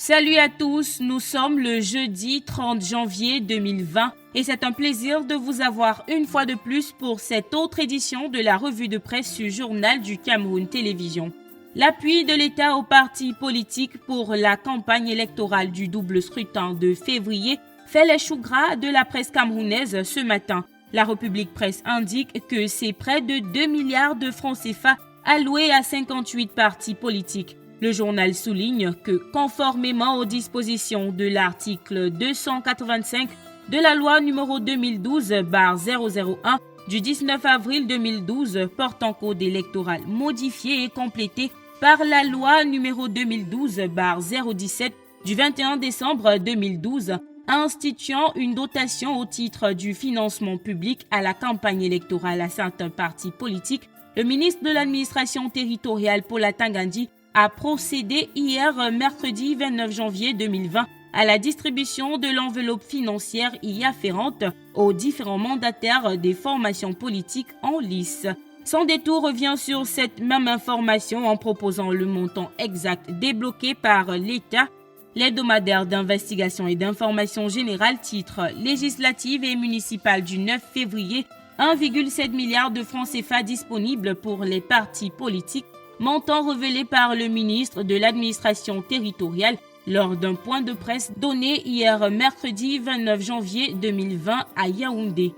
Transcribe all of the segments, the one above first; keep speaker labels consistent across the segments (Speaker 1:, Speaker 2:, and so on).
Speaker 1: Salut à tous, nous sommes le jeudi 30 janvier 2020 et c'est un plaisir de vous avoir une fois de plus pour cette autre édition de la revue de presse du Journal du Cameroun Télévision. L'appui de l'État aux partis politiques pour la campagne électorale du double scrutin de février fait les choux gras de la presse camerounaise ce matin. La République Presse indique que c'est près de 2 milliards de francs CFA alloués à 58 partis politiques. Le journal souligne que, conformément aux dispositions de l'article 285 de la loi numéro 2012-001 du 19 avril 2012 portant code électoral modifié et complété par la loi numéro 2012-017 du 21 décembre 2012 instituant une dotation au titre du financement public à la campagne électorale à certains partis politiques, le ministre de l'administration territoriale Paula Tangandi a procédé hier mercredi 29 janvier 2020 à la distribution de l'enveloppe financière y afférente aux différents mandataires des formations politiques en lice. Sans détour revient sur cette même information en proposant le montant exact débloqué par l'État. L'hebdomadaire d'investigation et d'information générale titre législative et municipale du 9 février 1,7 milliard de francs CFA disponibles pour les partis politiques, montant révélé par le ministre de l'administration territoriale lors d'un point de presse donné hier mercredi 29 janvier 2020 à Yaoundé.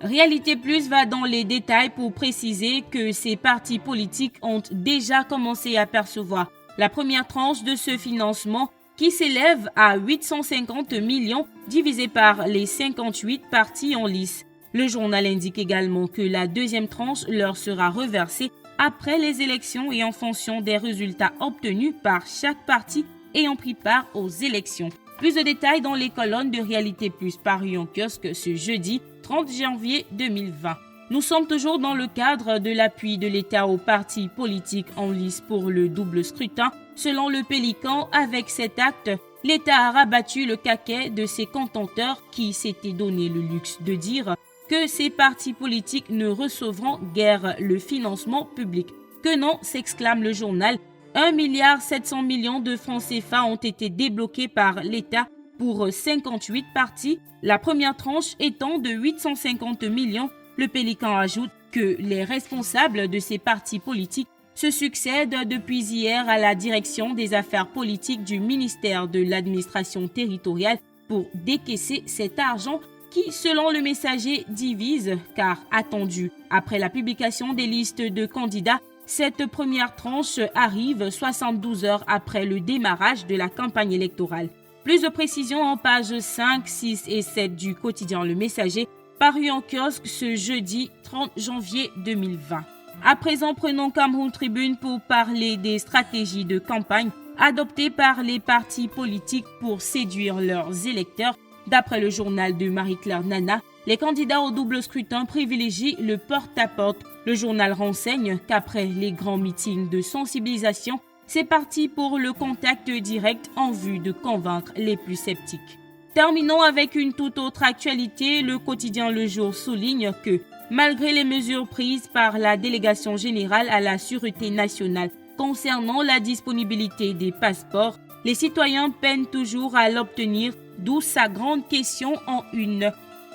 Speaker 1: Réalité Plus va dans les détails pour préciser que ces partis politiques ont déjà commencé à percevoir la première tranche de ce financement qui s'élève à 850 millions divisé par les 58 partis en lice. Le journal indique également que la deuxième tranche leur sera reversée après les élections et en fonction des résultats obtenus par chaque parti ayant pris part aux élections. Plus de détails dans les colonnes de Réalité Plus parues en kiosque ce jeudi 30 janvier 2020. Nous sommes toujours dans le cadre de l'appui de l'État aux partis politiques en lice pour le double scrutin. Selon le Pélican, avec cet acte, l'État a rabattu le caquet de ses contenteurs qui s'étaient donné le luxe de dire que ces partis politiques ne recevront guère le financement public. Que non, s'exclame le journal. 1,7 milliard de francs CFA ont été débloqués par l'État pour 58 partis, la première tranche étant de 850 millions. Le Pélican ajoute que les responsables de ces partis politiques se succèdent depuis hier à la direction des affaires politiques du ministère de l'administration territoriale pour décaisser cet argent qui, selon le messager, divise, car attendu après la publication des listes de candidats, cette première tranche arrive 72 heures après le démarrage de la campagne électorale. Plus de précisions en pages 5, 6 et 7 du quotidien Le Messager, paru en kiosque ce jeudi 30 janvier 2020. À présent, prenons Cameroun Tribune pour parler des stratégies de campagne adoptées par les partis politiques pour séduire leurs électeurs. D'après le journal de Marie-Claire Nana, les candidats au double scrutin privilégient le porte-à-porte. Le journal renseigne qu'après les grands meetings de sensibilisation, c'est parti pour le contact direct en vue de convaincre les plus sceptiques. Terminons avec une toute autre actualité. Le quotidien Le Jour souligne que, malgré les mesures prises par la délégation générale à la Sûreté nationale concernant la disponibilité des passeports, les citoyens peinent toujours à l'obtenir, d'où sa grande question en une.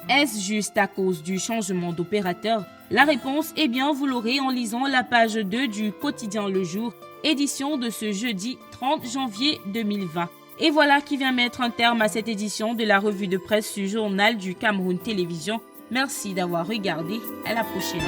Speaker 1: Est-ce juste à cause du changement d'opérateur? La réponse, vous l'aurez en lisant la page 2 du quotidien Le Jour, édition de ce jeudi 30 janvier 2020. Et voilà qui vient mettre un terme à cette édition de la revue de presse du Journal du Cameroun Télévision. Merci d'avoir regardé. À la prochaine.